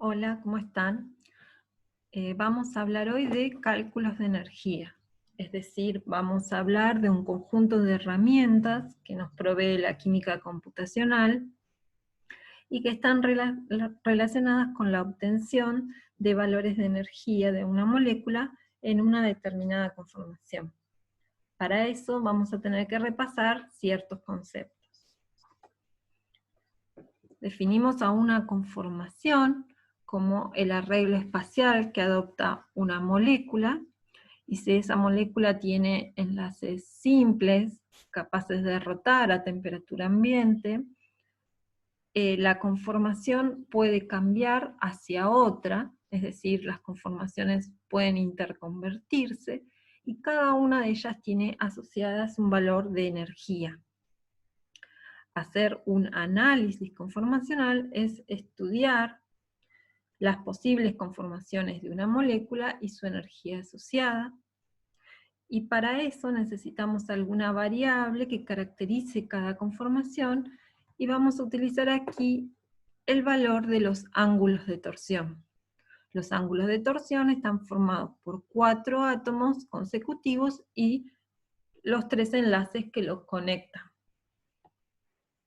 Hola, ¿cómo están? Vamos a hablar hoy de cálculos de energía. Es decir, vamos a hablar de un conjunto de herramientas que nos provee la química computacional y que están relacionadas con la obtención de valores de energía de una molécula en una determinada conformación. Para eso vamos a tener que repasar ciertos conceptos. Definimos a una conformación como el arreglo espacial que adopta una molécula, y si esa molécula tiene enlaces simples, capaces de rotar a temperatura ambiente, la conformación puede cambiar hacia otra, es decir, las conformaciones pueden interconvertirse, y cada una de ellas tiene asociadas un valor de energía. Hacer un análisis conformacional es estudiar las posibles conformaciones de una molécula y su energía asociada, y para eso necesitamos alguna variable que caracterice cada conformación, y vamos a utilizar aquí el valor de los ángulos de torsión. Los ángulos de torsión están formados por 4 átomos consecutivos y los 3 enlaces que los conectan.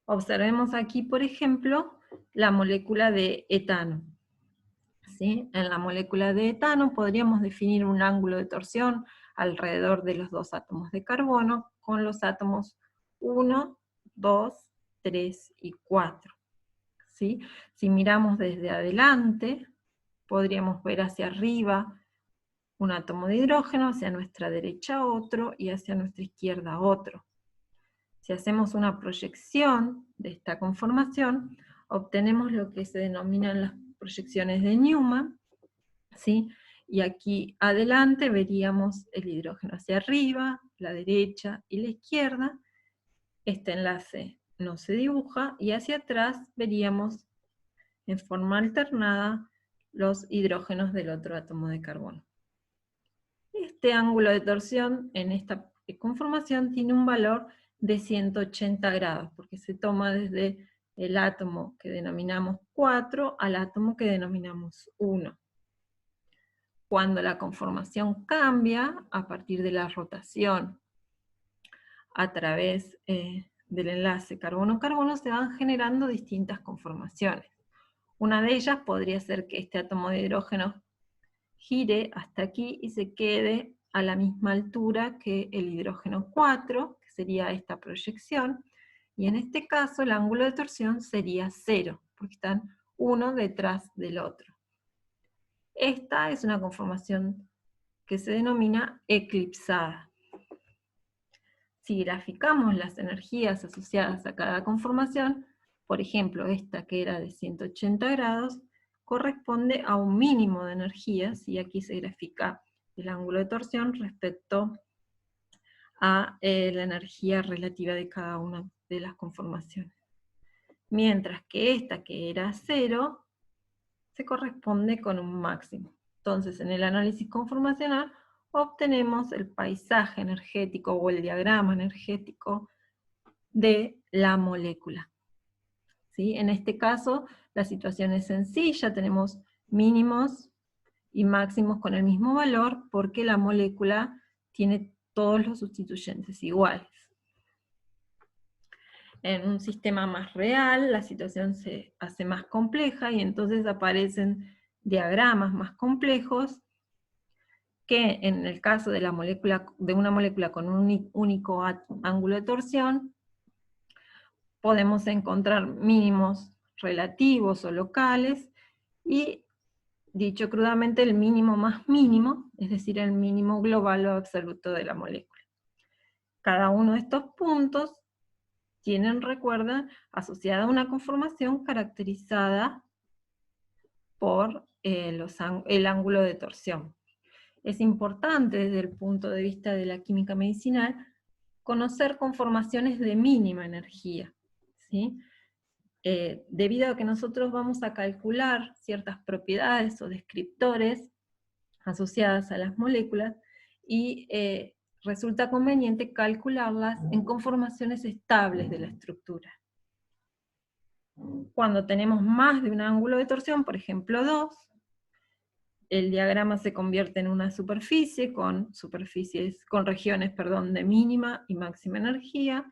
Observemos aquí, por ejemplo, la molécula de etano. ¿Sí? En la molécula de etano podríamos definir un ángulo de torsión alrededor de los 2 átomos de carbono, con los átomos 1, 2, 3 y 4. ¿Sí? Si miramos desde adelante, podríamos ver hacia arriba un átomo de hidrógeno, hacia nuestra derecha otro, y hacia nuestra izquierda otro. Si hacemos una proyección de esta conformación, obtenemos lo que se denominan las proyecciones de Newman, ¿sí? Y aquí adelante veríamos el hidrógeno hacia arriba, la derecha y la izquierda. Este enlace no se dibuja, y hacia atrás veríamos en forma alternada los hidrógenos del otro átomo de carbono. Este ángulo de torsión en esta conformación tiene un valor de 180 grados, porque se toma desde el átomo que denominamos 4 al átomo que denominamos 1. Cuando la conformación cambia a partir de la rotación a través del enlace carbono-carbono, se van generando distintas conformaciones. Una de ellas podría ser que este átomo de hidrógeno gire hasta aquí y se quede a la misma altura que el hidrógeno 4, que sería esta proyección, y en este caso el ángulo de torsión sería 0, porque están uno detrás del otro. Esta es una conformación que se denomina eclipsada. Si graficamos las energías asociadas a cada conformación, por ejemplo esta que era de 180 grados, corresponde a un mínimo de energías, y aquí se grafica el ángulo de torsión respecto a la energía relativa de cada una de las conformaciones. Mientras que esta que era 0, se corresponde con un máximo. Entonces, en el análisis conformacional obtenemos el paisaje energético o el diagrama energético de la molécula. ¿Sí? En este caso, la situación es sencilla, tenemos mínimos y máximos con el mismo valor, porque la molécula tiene todos los sustituyentes iguales. En un sistema más real, la situación se hace más compleja, y entonces aparecen diagramas más complejos, que en el caso de una molécula con un único ángulo de torsión, podemos encontrar mínimos relativos o locales, y dicho crudamente, el mínimo más mínimo, es decir, el mínimo global o absoluto de la molécula. Cada uno de estos puntos tienen, recuerda, asociada una conformación caracterizada por el ángulo de torsión. Es importante desde el punto de vista de la química medicinal conocer conformaciones de mínima energía, ¿sí? Debido a que nosotros vamos a calcular ciertas propiedades o descriptores asociadas a las moléculas, y resulta conveniente calcularlas en conformaciones estables de la estructura. Cuando tenemos más de un ángulo de torsión, por ejemplo 2, el diagrama se convierte en una superficie con regiones, de mínima y máxima energía,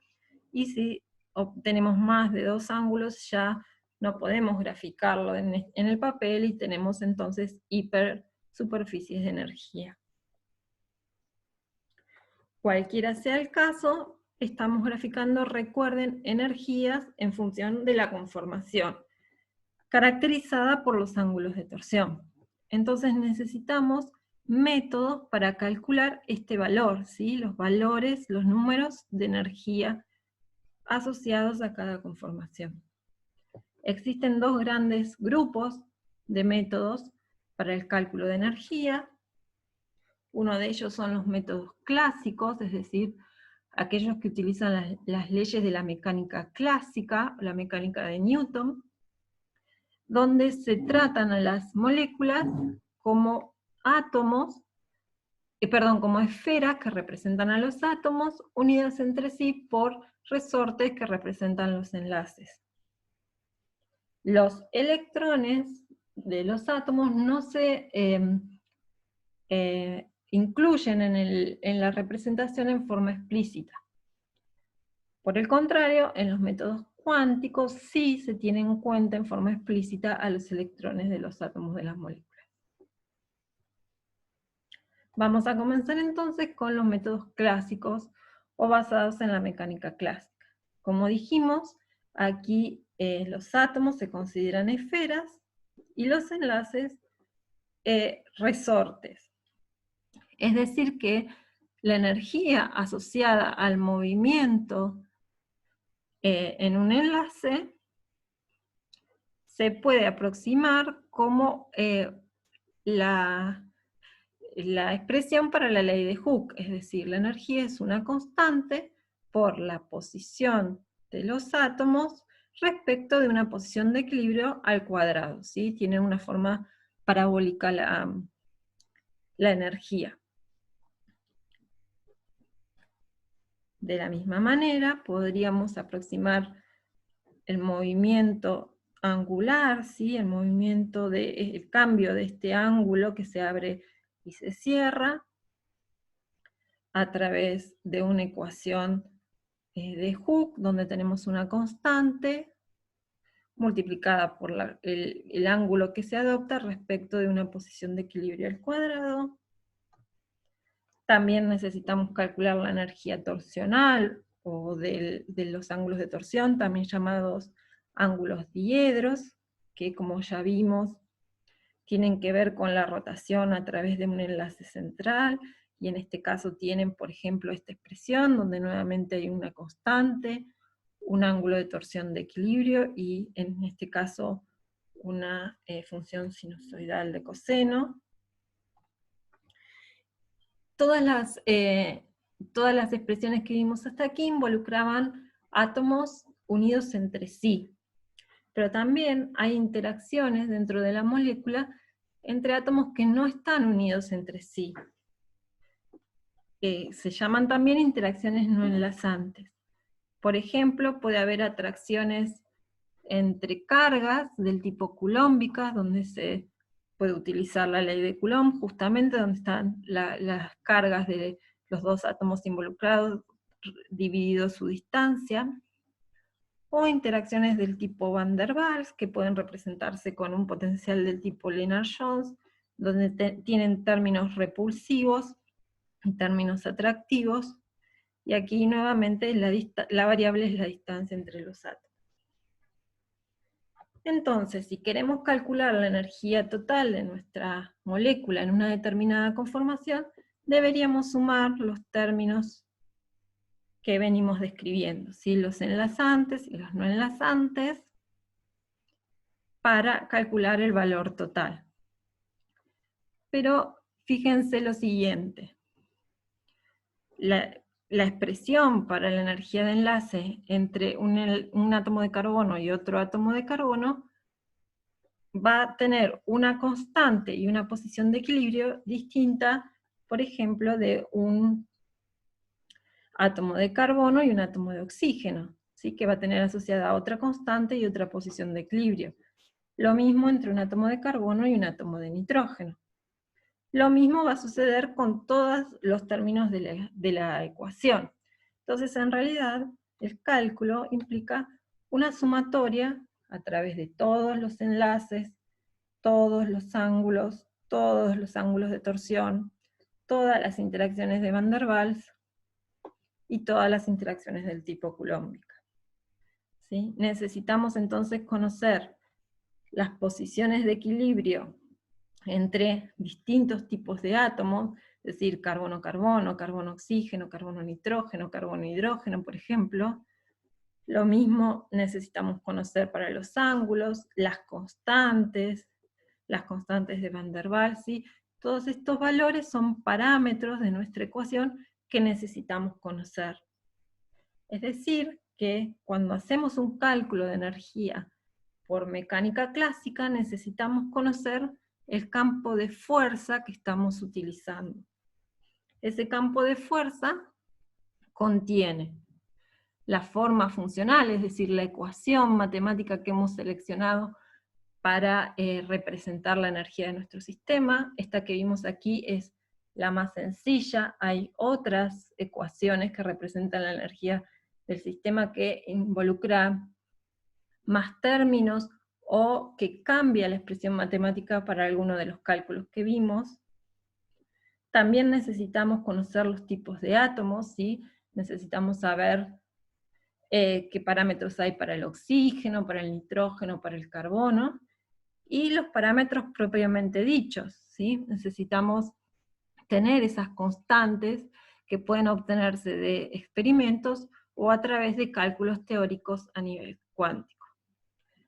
y si obtenemos más de 2 ángulos ya no podemos graficarlo en el papel y tenemos entonces hipersuperficies de energía. Cualquiera sea el caso, estamos graficando, recuerden, energías en función de la conformación, caracterizada por los ángulos de torsión. Entonces necesitamos métodos para calcular este valor, ¿sí? Los valores, los números de energía asociados a cada conformación. Existen dos grandes grupos de métodos para el cálculo de energía. Uno de ellos son los métodos clásicos, es decir, aquellos que utilizan las leyes de la mecánica clásica, la mecánica de Newton, donde se tratan a las moléculas como átomos, como esferas que representan a los átomos, unidas entre sí por resortes que representan los enlaces. Los electrones de los átomos no se incluyen en la representación en forma explícita. Por el contrario, en los métodos cuánticos sí se tiene en cuenta en forma explícita a los electrones de los átomos de las moléculas. Vamos a comenzar entonces con los métodos clásicos o basados en la mecánica clásica. Como dijimos, aquí los átomos se consideran esferas y los enlaces resortes. Es decir que la energía asociada al movimiento en un enlace se puede aproximar como la expresión para la ley de Hooke, es decir, la energía es una constante por la posición de los átomos respecto de una posición de equilibrio al cuadrado, ¿sí? Tiene una forma parabólica la energía. De la misma manera, podríamos aproximar el movimiento angular, ¿sí? El cambio de este ángulo que se abre y se cierra a través de una ecuación de Hooke, donde tenemos una constante multiplicada por el ángulo que se adopta respecto de una posición de equilibrio al cuadrado. También necesitamos calcular la energía torsional, o de los ángulos de torsión, también llamados ángulos diedros, que como ya vimos, tienen que ver con la rotación a través de un enlace central, y en este caso tienen, por ejemplo, esta expresión, donde nuevamente hay una constante, un ángulo de torsión de equilibrio, y en este caso una función sinusoidal de coseno. Todas las expresiones que vimos hasta aquí involucraban átomos unidos entre sí, pero también hay interacciones dentro de la molécula entre átomos que no están unidos entre sí. Se llaman también interacciones no enlazantes. Por ejemplo, puede haber atracciones entre cargas del tipo coulombicas, donde se puede utilizar la ley de Coulomb, justamente donde están las cargas de los dos átomos involucrados, dividido su distancia, o interacciones del tipo Van der Waals, que pueden representarse con un potencial del tipo Lennard-Jones, donde tienen términos repulsivos y términos atractivos, y aquí nuevamente la variable es la distancia entre los átomos. Entonces, si queremos calcular la energía total de nuestra molécula en una determinada conformación, deberíamos sumar los términos que venimos describiendo, ¿sí? Los enlazantes y los no enlazantes, para calcular el valor total. Pero fíjense lo siguiente, la expresión para la energía de enlace entre un átomo de carbono y otro átomo de carbono va a tener una constante y una posición de equilibrio distinta, por ejemplo, de un átomo de carbono y un átomo de oxígeno. ¿sí? Que va a tener asociada otra constante y otra posición de equilibrio. Lo mismo entre un átomo de carbono y un átomo de nitrógeno. Lo mismo va a suceder con todos los términos de la ecuación. Entonces, en realidad, el cálculo implica una sumatoria a través de todos los enlaces, todos los ángulos de torsión, todas las interacciones de Van der Waals y todas las interacciones del tipo culombica. ¿Sí? Necesitamos entonces conocer las posiciones de equilibrio entre distintos tipos de átomos, es decir, carbono-carbono, carbono-oxígeno, carbono-nitrógeno, carbono-hidrógeno, por ejemplo. Lo mismo necesitamos conocer para los ángulos, las constantes de Van der Waals, ¿sí? Todos estos valores son parámetros de nuestra ecuación que necesitamos conocer. Es decir, que cuando hacemos un cálculo de energía por mecánica clásica, necesitamos conocer el campo de fuerza que estamos utilizando. Ese campo de fuerza contiene la forma funcional, es decir, la ecuación matemática que hemos seleccionado para representar la energía de nuestro sistema. Esta que vimos aquí es la más sencilla. Hay otras ecuaciones que representan la energía del sistema que involucra más términos o que cambia la expresión matemática para alguno de los cálculos que vimos. También necesitamos conocer los tipos de átomos, ¿sí? Necesitamos saber qué parámetros hay para el oxígeno, para el nitrógeno, para el carbono, y los parámetros propiamente dichos, ¿sí? Necesitamos tener esas constantes que pueden obtenerse de experimentos o a través de cálculos teóricos a nivel cuántico.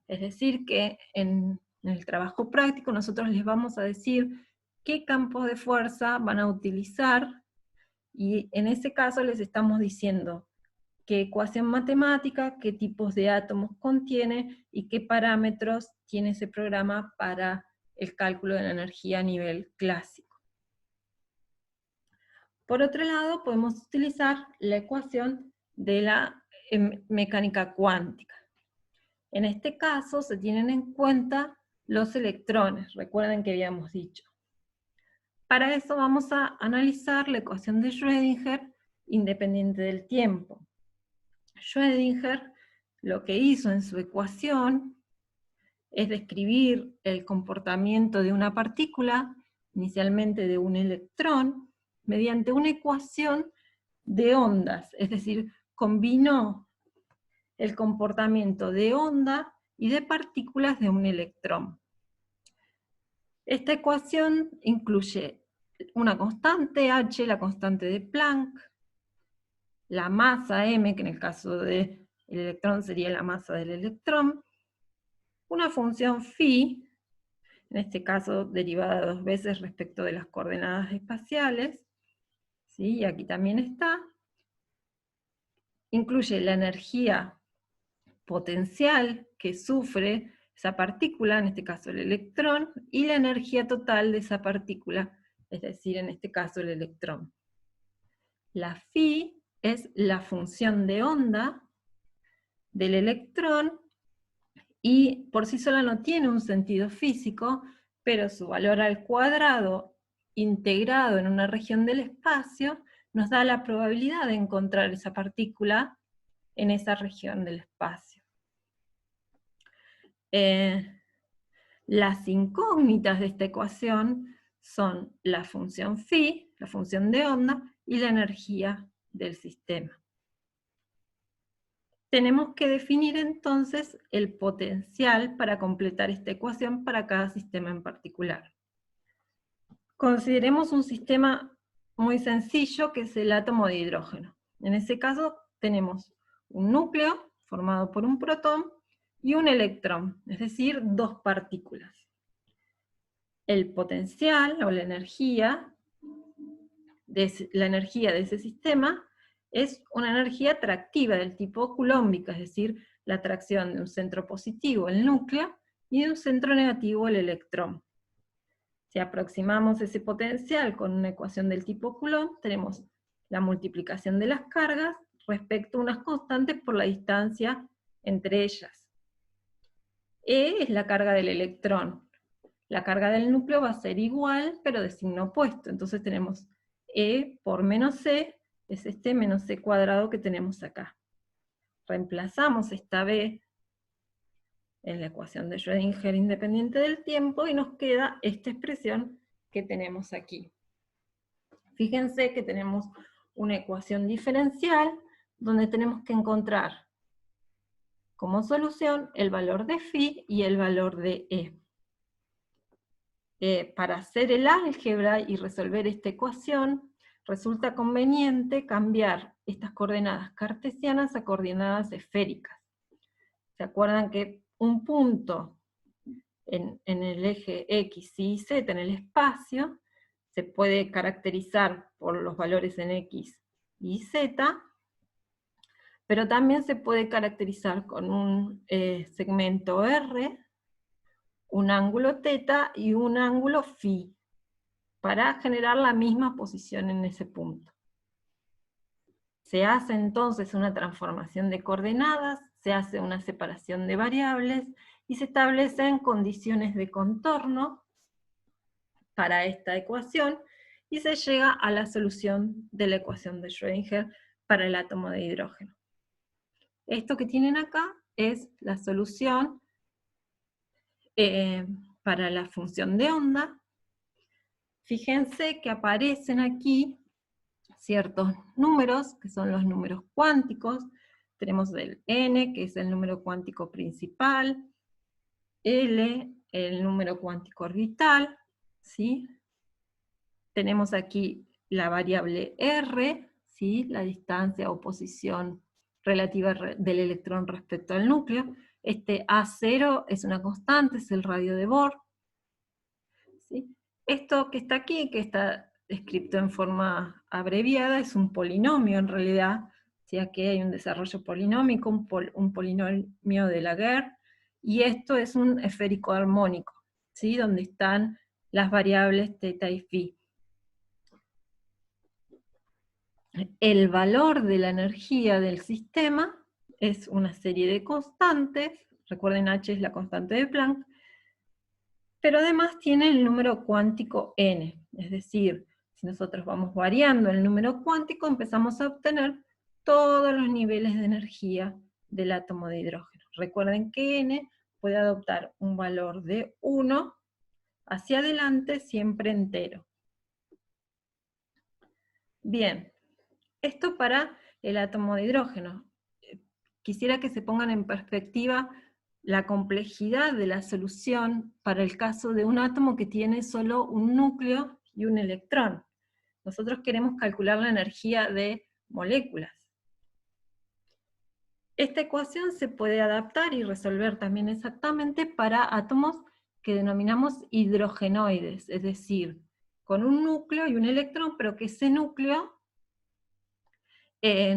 Es decir, que en el trabajo práctico nosotros les vamos a decir qué campos de fuerza van a utilizar, y en ese caso les estamos diciendo qué ecuación matemática, qué tipos de átomos contiene, y qué parámetros tiene ese programa para el cálculo de la energía a nivel clásico. Por otro lado, podemos utilizar la ecuación de la mecánica cuántica. En este caso se tienen en cuenta los electrones, recuerden que habíamos dicho. Para eso vamos a analizar la ecuación de Schrödinger independiente del tiempo. Schrödinger lo que hizo en su ecuación es describir el comportamiento de una partícula, inicialmente de un electrón, mediante una ecuación de ondas, es decir, combinó el comportamiento de onda y de partículas de un electrón. Esta ecuación incluye una constante h, la constante de Planck, la masa m, que en el caso del electrón sería la masa del electrón, una función phi, en este caso derivada 2 veces respecto de las coordenadas espaciales, ¿sí? Y aquí también está. Incluye la energía potencial que sufre esa partícula, en este caso el electrón, y la energía total de esa partícula, es decir, en este caso el electrón. La phi es la función de onda del electrón, y por sí sola no tiene un sentido físico, pero su valor al cuadrado integrado en una región del espacio nos da la probabilidad de encontrar esa partícula en esa región del espacio. Las incógnitas de esta ecuación son la función phi, la función de onda, y la energía del sistema. Tenemos que definir entonces el potencial para completar esta ecuación para cada sistema en particular. Consideremos un sistema muy sencillo que es el átomo de hidrógeno. En ese caso tenemos un núcleo formado por un protón y un electrón, es decir, 2 partículas. El potencial o la energía de ese sistema es una energía atractiva del tipo culómbica, es decir, la atracción de un centro positivo, el núcleo, y de un centro negativo, el electrón. Si aproximamos ese potencial con una ecuación del tipo Coulomb, tenemos la multiplicación de las cargas respecto a unas constantes por la distancia entre ellas. E es la carga del electrón. La carga del núcleo va a ser igual, pero de signo opuesto. Entonces tenemos E por menos C, es este menos C cuadrado que tenemos acá. Reemplazamos esta B en la ecuación de Schrödinger independiente del tiempo, y nos queda esta expresión que tenemos aquí. Fíjense que tenemos una ecuación diferencial, donde tenemos que encontrar como solución el valor de phi y el valor de E. Para hacer el álgebra y resolver esta ecuación, resulta conveniente cambiar estas coordenadas cartesianas a coordenadas esféricas. ¿Se acuerdan que un punto en el eje X, Y, Z, en el espacio, se puede caracterizar por los valores en X y Z, pero también se puede caracterizar con un segmento R, un ángulo θ y un ángulo φ, para generar la misma posición en ese punto. Se hace entonces una transformación de coordenadas, se hace una separación de variables, y se establecen condiciones de contorno para esta ecuación, y se llega a la solución de la ecuación de Schrödinger para el átomo de hidrógeno. Esto que tienen acá es la solución para la función de onda. Fíjense que aparecen aquí ciertos números, que son los números cuánticos. Tenemos el n, que es el número cuántico principal, L, el número cuántico orbital, ¿sí? Tenemos aquí la variable R, ¿sí? La distancia o posición relativa del electrón respecto al núcleo. Este A0 es una constante, es el radio de Bohr, ¿sí? Esto que está aquí, que está escrito en forma abreviada, es un polinomio en realidad, ¿sí? Aquí hay un desarrollo polinómico, un polinomio de Laguerre, y esto es un esférico armónico, ¿sí? Donde están las variables θ y φ. El valor de la energía del sistema es una serie de constantes, recuerden H es la constante de Planck, pero además tiene el número cuántico n, es decir, si nosotros vamos variando el número cuántico, empezamos a obtener todos los niveles de energía del átomo de hidrógeno. Recuerden que n puede adoptar un valor de 1 hacia adelante, siempre entero. Bien, esto para el átomo de hidrógeno. Quisiera que se pongan en perspectiva la complejidad de la solución para el caso de un átomo que tiene solo un núcleo y un electrón. Nosotros queremos calcular la energía de moléculas. Esta ecuación se puede adaptar y resolver también exactamente para átomos que denominamos hidrogenoides, es decir, con un núcleo y un electrón, pero que ese núcleo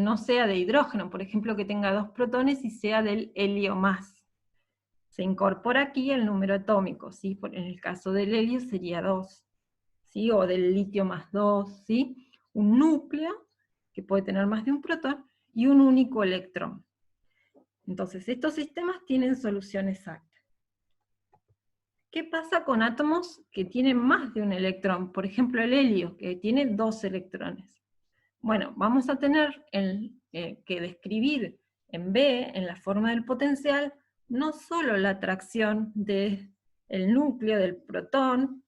no sea de hidrógeno, por ejemplo, que tenga 2 protones y sea del helio más. Se incorpora aquí el número atómico, ¿sí? En el caso del helio sería 2, ¿sí? O del litio más 2, ¿sí? Un núcleo, que puede tener más de un protón, y un único electrón. Entonces, estos sistemas tienen solución exacta. ¿Qué pasa con átomos que tienen más de un electrón? Por ejemplo, el helio, que tiene 2 electrones. Bueno, vamos a tener que describir en B, en la forma del potencial, no solo la atracción del núcleo del protón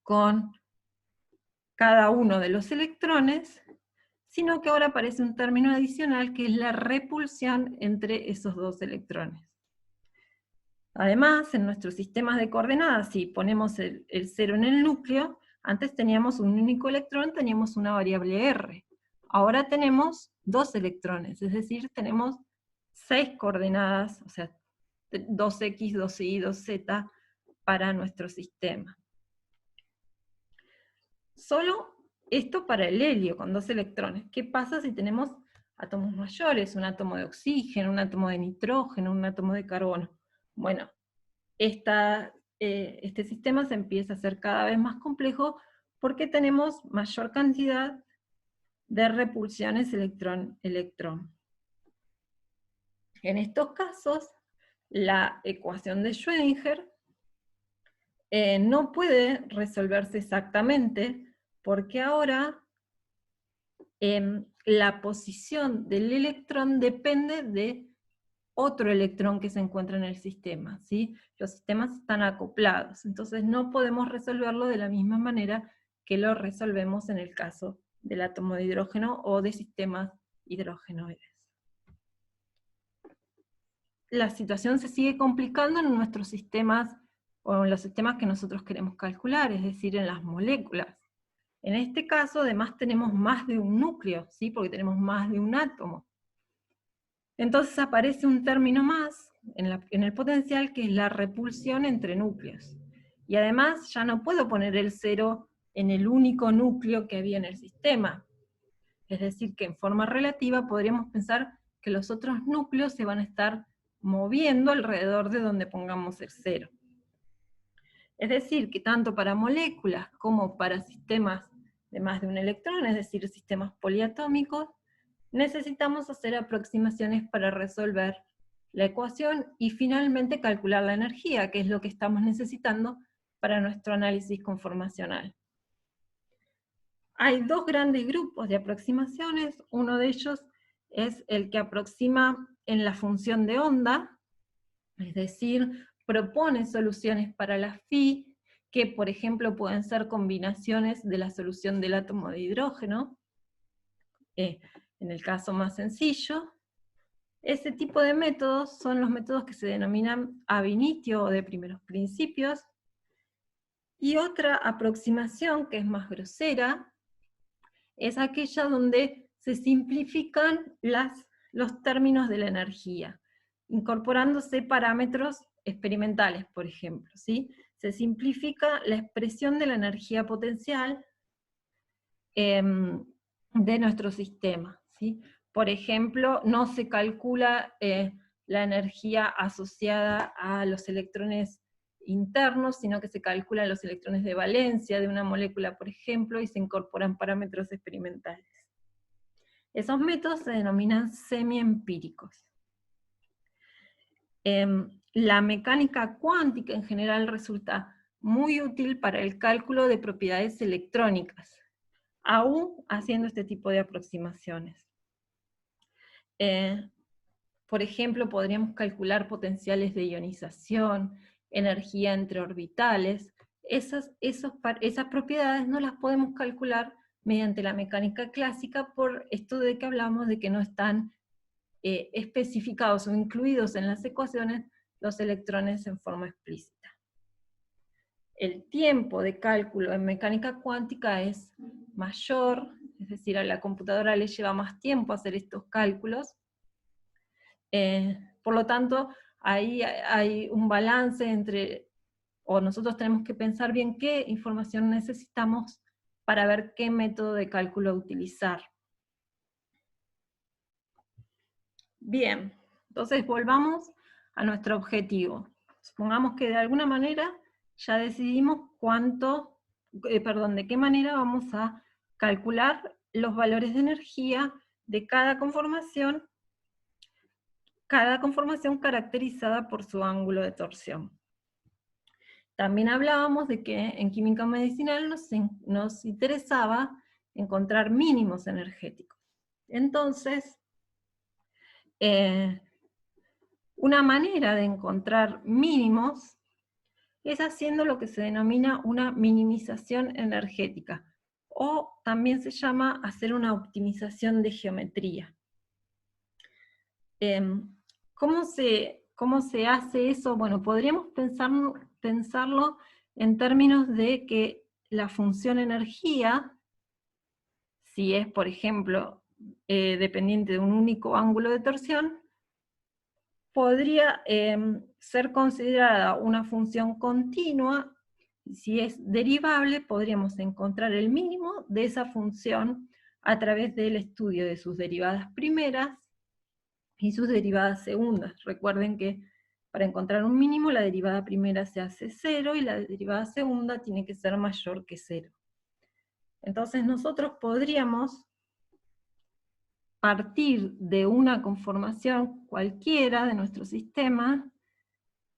con cada uno de los electrones, sino que ahora aparece un término adicional que es la repulsión entre esos 2 electrones. Además, en nuestros sistemas de coordenadas, si ponemos el 0 en el núcleo, antes teníamos un único electrón, teníamos una variable R. Ahora tenemos 2 electrones, es decir, tenemos 6 coordenadas, o sea, 2x, 2y, 2z para nuestro sistema. Solo esto para el helio, con 2 electrones. ¿Qué pasa si tenemos átomos mayores? Un átomo de oxígeno, un átomo de nitrógeno, un átomo de carbono. Bueno, este sistema se empieza a hacer cada vez más complejo porque tenemos mayor cantidad de repulsiones electrón-electrón. En estos casos, la ecuación de Schrödinger no puede resolverse exactamente, porque ahora la posición del electrón depende de otro electrón que se encuentra en el sistema, ¿sí? Los sistemas están acoplados, entonces no podemos resolverlo de la misma manera que lo resolvemos en el caso del átomo de hidrógeno o de sistemas hidrogenoides. La situación se sigue complicando en nuestros sistemas, o en los sistemas que nosotros queremos calcular, es decir, en las moléculas. En este caso, además, tenemos más de un núcleo, ¿sí? Porque tenemos más de un átomo. Entonces aparece un término más en el potencial, que es la repulsión entre núcleos. Y además ya no puedo poner el cero en el único núcleo que había en el sistema. Es decir, que en forma relativa podríamos pensar que los otros núcleos se van a estar moviendo alrededor de donde pongamos el cero. Es decir, que tanto para moléculas como para sistemas de más de un electrón, es decir, sistemas poliatómicos, necesitamos hacer aproximaciones para resolver la ecuación y finalmente calcular la energía, que es lo que estamos necesitando para nuestro análisis conformacional. Hay dos grandes grupos de aproximaciones, uno de ellos es el que aproxima en la función de onda, es decir, propone soluciones para la phi, que por ejemplo pueden ser combinaciones de la solución del átomo de hidrógeno, en el caso más sencillo. Ese tipo de métodos son los métodos que se denominan ab initio o de primeros principios, y otra aproximación que es más grosera, es aquella donde se simplifican los términos de la energía, incorporándose parámetros experimentales, por ejemplo, ¿sí? Se simplifica la expresión de la energía potencial de nuestro sistema, ¿sí? Por ejemplo, no se calcula la energía asociada a los electrones internos, sino que se calculan los electrones de valencia de una molécula, por ejemplo, y se incorporan parámetros experimentales. Esos métodos se denominan semiempíricos. La mecánica cuántica en general resulta muy útil para el cálculo de propiedades electrónicas, aún haciendo este tipo de aproximaciones. Por ejemplo, podríamos calcular potenciales de ionización, energía entre orbitales. Esas propiedades no las podemos calcular mediante la mecánica clásica por esto de que hablamos de que no están especificados o incluidos en las ecuaciones los electrones en forma explícita. El tiempo de cálculo en mecánica cuántica es mayor, es decir, a la computadora le lleva más tiempo hacer estos cálculos. Por lo tanto, ahí hay un balance entre, o nosotros tenemos que pensar bien qué información necesitamos para ver qué método de cálculo utilizar. Bien, entonces volvamos a nuestro objetivo. Supongamos que de alguna manera ya decidimos de qué manera vamos a calcular los valores de energía de cada conformación caracterizada por su ángulo de torsión. También hablábamos de que en química medicinal nos interesaba encontrar mínimos energéticos. Entonces, una manera de encontrar mínimos es haciendo lo que se denomina una minimización energética, o también se llama hacer una optimización de geometría. ¿Cómo se hace eso? Bueno, podríamos pensarlo en términos de que la función energía, si es, por ejemplo, dependiente de un único ángulo de torsión, podría ser considerada una función continua. Si es derivable, podríamos encontrar el mínimo de esa función a través del estudio de sus derivadas primeras y sus derivadas segundas. Recuerden que para encontrar un mínimo, la derivada primera se hace 0 y la derivada segunda tiene que ser mayor que 0. Entonces nosotros podríamos partir de una conformación cualquiera de nuestro sistema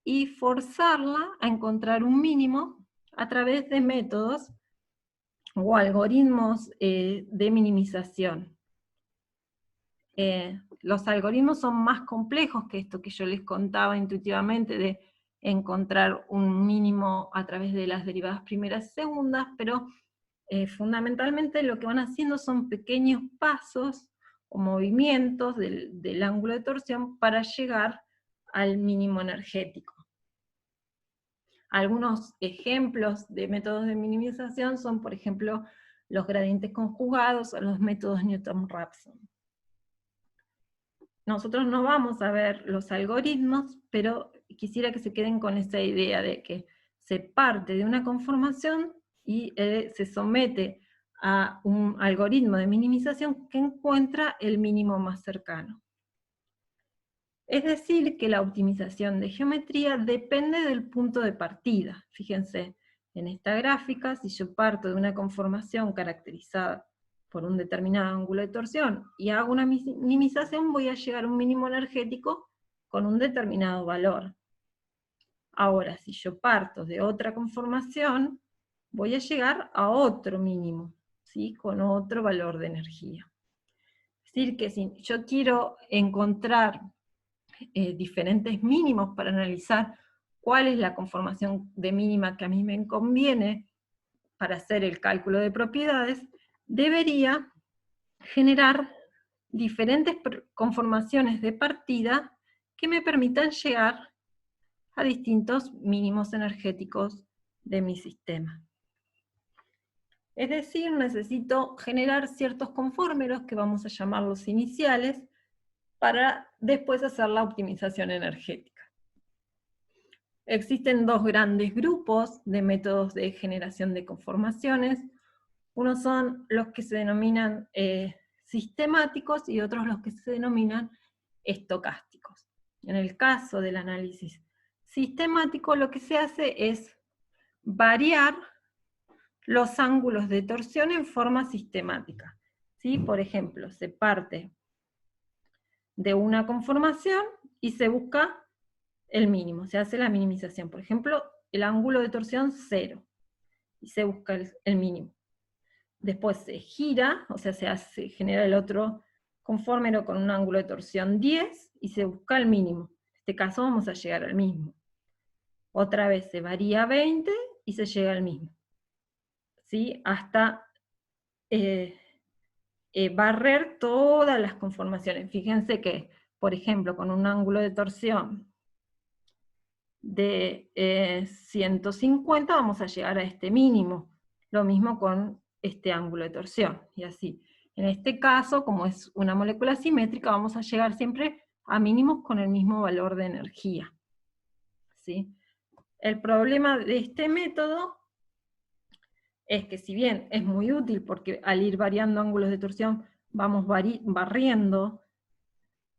y forzarla a encontrar un mínimo a través de métodos o algoritmos de minimización. Los algoritmos son más complejos que esto que yo les contaba intuitivamente de encontrar un mínimo a través de las derivadas primeras y segundas, pero fundamentalmente lo que van haciendo son pequeños pasos o movimientos del ángulo de torsión para llegar al mínimo energético. Algunos ejemplos de métodos de minimización son, por ejemplo, los gradientes conjugados o los métodos Newton-Raphson. Nosotros no vamos a ver los algoritmos, pero quisiera que se queden con esa idea de que se parte de una conformación y se somete a un algoritmo de minimización que encuentra el mínimo más cercano. Es decir, que la optimización de geometría depende del punto de partida. Fíjense, en esta gráfica, si yo parto de una conformación caracterizada por un determinado ángulo de torsión y hago una minimización, voy a llegar a un mínimo energético con un determinado valor. Ahora, si yo parto de otra conformación, voy a llegar a otro mínimo, ¿sí? Con otro valor de energía. Es decir, que si yo quiero encontrar diferentes mínimos para analizar cuál es la conformación de mínima que a mí me conviene para hacer el cálculo de propiedades, debería generar diferentes conformaciones de partida que me permitan llegar a distintos mínimos energéticos de mi sistema. Es decir, necesito generar ciertos conformeros, que vamos a llamarlos iniciales, para después hacer la optimización energética. Existen dos grandes grupos de métodos de generación de conformaciones. Unos son los que se denominan sistemáticos y otros los que se denominan estocásticos. En el caso del análisis sistemático, lo que se hace es variar los ángulos de torsión en forma sistemática. ¿Sí? Por ejemplo, se parte de una conformación y se busca el mínimo, se hace la minimización. Por ejemplo, el ángulo de torsión 0, y se busca el mínimo. Después se gira, o sea, se genera el otro conformero con un ángulo de torsión 10, y se busca el mínimo. En este caso vamos a llegar al mismo. Otra vez se varía 20, y se llega al mismo. ¿Sí? Hasta barrer todas las conformaciones. Fíjense que, por ejemplo, con un ángulo de torsión de 150 vamos a llegar a este mínimo. Lo mismo con este ángulo de torsión, y así. En este caso, como es una molécula simétrica, vamos a llegar siempre a mínimos con el mismo valor de energía. ¿Sí? El problema de este método es que, si bien es muy útil porque al ir variando ángulos de torsión vamos barriendo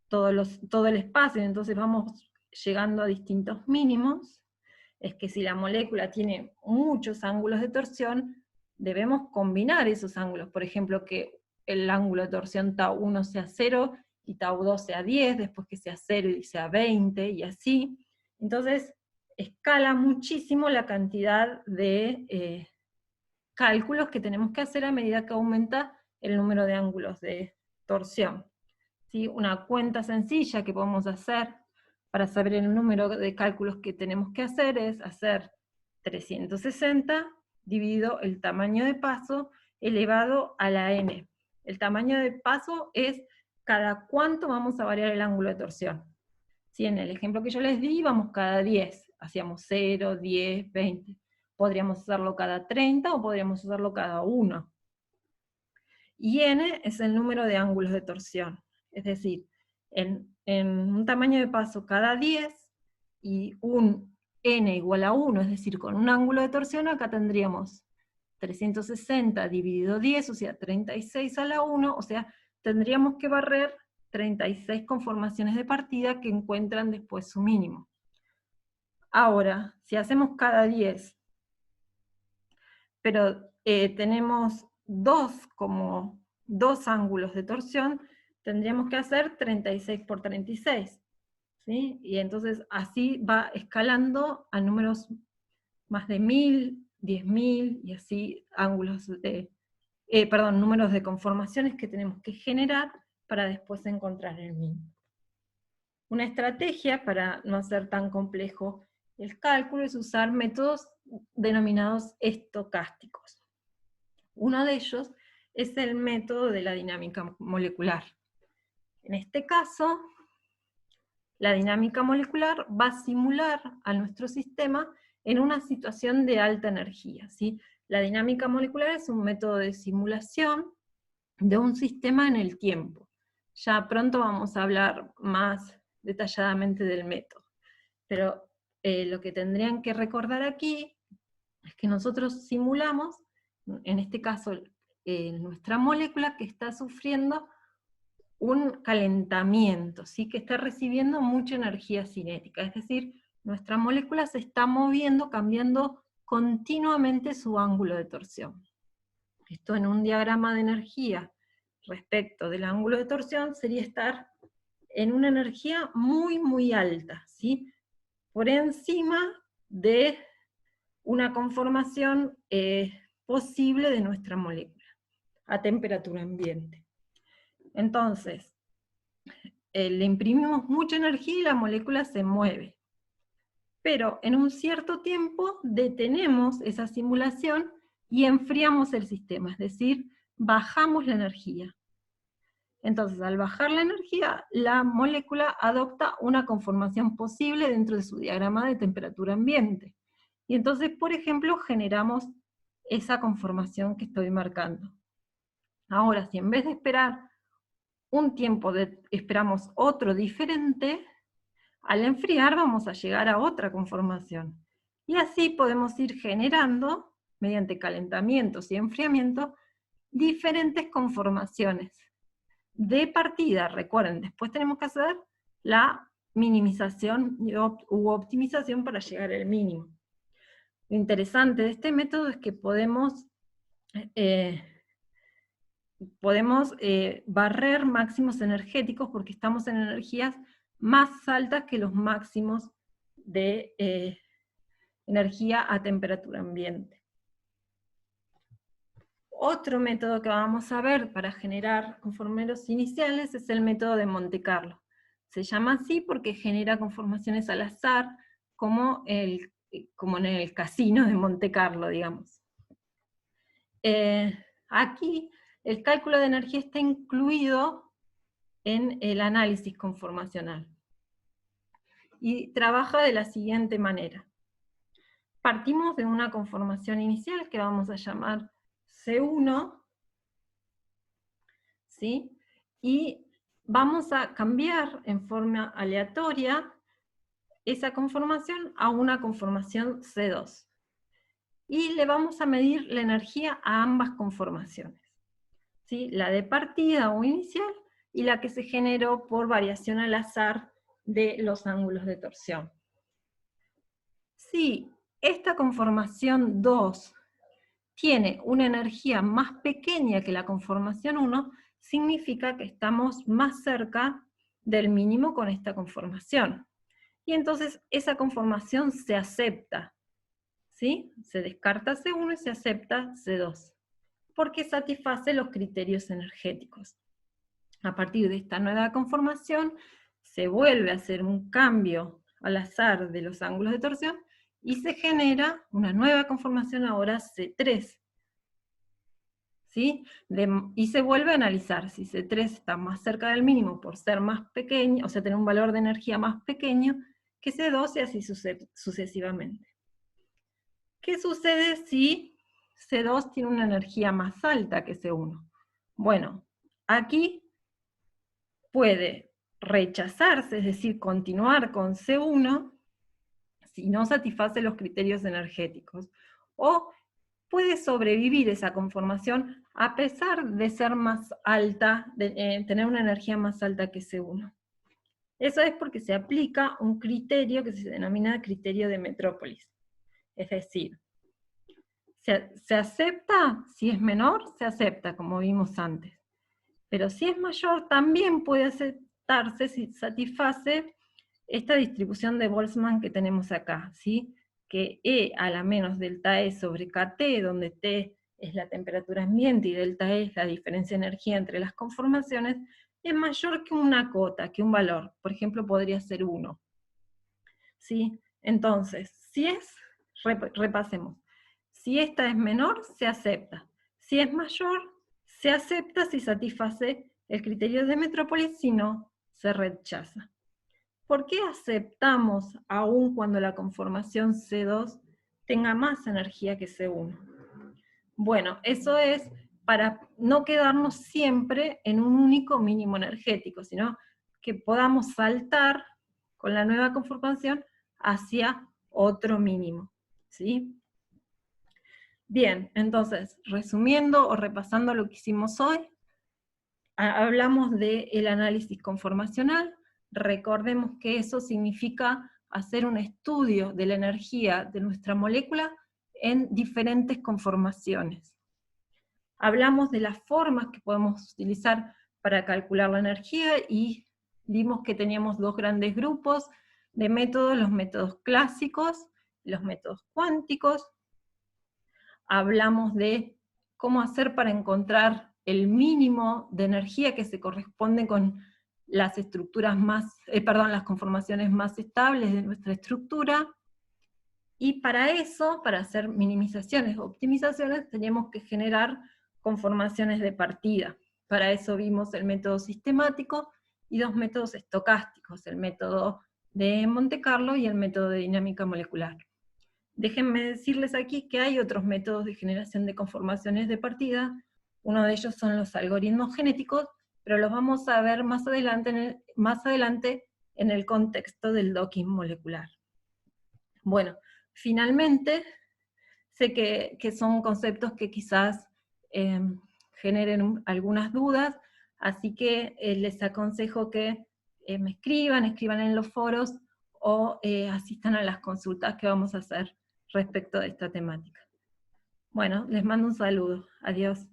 todo el espacio, entonces vamos llegando a distintos mínimos, es que si la molécula tiene muchos ángulos de torsión, debemos combinar esos ángulos. Por ejemplo, que el ángulo de torsión tau1 sea 0, y tau2 sea 10, después que sea 0 y sea 20, y así. Entonces, escala muchísimo la cantidad de cálculos que tenemos que hacer a medida que aumenta el número de ángulos de torsión. ¿Sí? Una cuenta sencilla que podemos hacer para saber el número de cálculos que tenemos que hacer es hacer 360 dividido el tamaño de paso elevado a la n. El tamaño de paso es cada cuánto vamos a variar el ángulo de torsión. ¿Sí? En el ejemplo que yo les di, vamos cada 10, hacíamos 0, 10, 20. Podríamos hacerlo cada 30 o podríamos hacerlo cada 1. Y n es el número de ángulos de torsión. Es decir, en un tamaño de paso cada 10 y un n igual a 1, es decir, con un ángulo de torsión, acá tendríamos 360 dividido 10, o sea, 36 a la 1, o sea, tendríamos que barrer 36 conformaciones de partida que encuentran después su mínimo. Ahora, si hacemos cada 10, pero tenemos dos ángulos de torsión, tendríamos que hacer 36 por 36, ¿sí? Y entonces así va escalando a números más de 1000, 10.000, y así ángulos de, números de conformaciones que tenemos que generar para después encontrar el mínimo. Una estrategia para no hacer tan complejo el cálculo es usar métodos denominados estocásticos. Uno de ellos es el método de la dinámica molecular. En este caso, la dinámica molecular va a simular a nuestro sistema en una situación de alta energía, ¿sí? La dinámica molecular es un método de simulación de un sistema en el tiempo. Ya pronto vamos a hablar más detalladamente del método. Pero lo que tendrían que recordar aquí es que nosotros simulamos, en este caso, nuestra molécula que está sufriendo un calentamiento, ¿sí? Que está recibiendo mucha energía cinética, es decir, nuestra molécula se está moviendo, cambiando continuamente su ángulo de torsión. Esto en un diagrama de energía respecto del ángulo de torsión sería estar en una energía muy, muy alta, ¿sí? Por encima de una conformación posible de nuestra molécula, a temperatura ambiente. Entonces, le imprimimos mucha energía y la molécula se mueve. Pero en un cierto tiempo detenemos esa simulación y enfriamos el sistema, es decir, bajamos la energía. Entonces, al bajar la energía, la molécula adopta una conformación posible dentro de su diagrama de temperatura ambiente. Y entonces, por ejemplo, generamos esa conformación que estoy marcando. Ahora, si en vez de esperar un tiempo, esperamos otro diferente, al enfriar vamos a llegar a otra conformación. Y así podemos ir generando, mediante calentamientos y enfriamiento, diferentes conformaciones. De partida, recuerden, después tenemos que hacer la minimización u optimización para llegar al mínimo. Lo interesante de este método es que podemos barrer máximos energéticos porque estamos en energías más altas que los máximos de energía a temperatura ambiente. Otro método que vamos a ver para generar conformeros iniciales es el método de Monte Carlo. Se llama así porque genera conformaciones al azar, como en el casino de Monte Carlo, digamos. Aquí el cálculo de energía está incluido en el análisis conformacional. Y trabaja de la siguiente manera. Partimos de una conformación inicial que vamos a llamar C1, ¿sí? Y vamos a cambiar en forma aleatoria esa conformación a una conformación C2. Y le vamos a medir la energía a ambas conformaciones, ¿sí? La de partida o inicial y la que se generó por variación al azar de los ángulos de torsión. Si esta conformación 2 tiene una energía más pequeña que la conformación 1, significa que estamos más cerca del mínimo con esta conformación. Y entonces esa conformación se acepta, ¿sí? Se descarta C1 y se acepta C2, porque satisface los criterios energéticos. A partir de esta nueva conformación, se vuelve a hacer un cambio al azar de los ángulos de torsión, y se genera una nueva conformación ahora C3, ¿sí? Y se vuelve a analizar si C3 está más cerca del mínimo por ser más pequeño, o sea, tener un valor de energía más pequeño que C2 y así sucesivamente. ¿Qué sucede si C2 tiene una energía más alta que C1? Bueno, aquí puede rechazarse, es decir, continuar con C1, si no satisface los criterios energéticos, o puede sobrevivir esa conformación a pesar de ser más alta, de tener una energía más alta que C1. Eso es porque se aplica un criterio que se denomina criterio de Metrópolis. Es decir, se acepta, si es menor, se acepta, como vimos antes. Pero si es mayor, también puede aceptarse si satisface esta distribución de Boltzmann que tenemos acá, ¿sí? Que E a la menos delta E sobre KT, donde T es la temperatura ambiente y delta E es la diferencia de energía entre las conformaciones, es mayor que una cota, que un valor. Por ejemplo, podría ser 1. ¿Sí? Entonces, si es, repasemos, si esta es menor, se acepta. Si es mayor, se acepta si satisface el criterio de Metrópolis, si no, se rechaza. ¿Por qué aceptamos aún cuando la conformación C2 tenga más energía que C1? Bueno, eso es para no quedarnos siempre en un único mínimo energético, sino que podamos saltar con la nueva conformación hacia otro mínimo, ¿sí? Bien, entonces, resumiendo o repasando lo que hicimos hoy, hablamos del análisis conformacional. Recordemos que eso significa hacer un estudio de la energía de nuestra molécula en diferentes conformaciones. Hablamos de las formas que podemos utilizar para calcular la energía y vimos que teníamos dos grandes grupos de métodos, los métodos clásicos, los métodos cuánticos. Hablamos de cómo hacer para encontrar el mínimo de energía que se corresponde con las estructuras las conformaciones más estables de nuestra estructura. Y para eso, para hacer minimizaciones o optimizaciones, tenemos que generar conformaciones de partida. Para eso vimos el método sistemático y dos métodos estocásticos, el método de Monte Carlo y el método de dinámica molecular. Déjenme decirles aquí que hay otros métodos de generación de conformaciones de partida. Uno de ellos son los algoritmos genéticos, pero los vamos a ver más adelante en el contexto del docking molecular. Bueno, finalmente, sé que son conceptos que quizás generen algunas dudas, así que les aconsejo que me escriban en los foros o asistan a las consultas que vamos a hacer respecto de esta temática. Bueno, les mando un saludo. Adiós.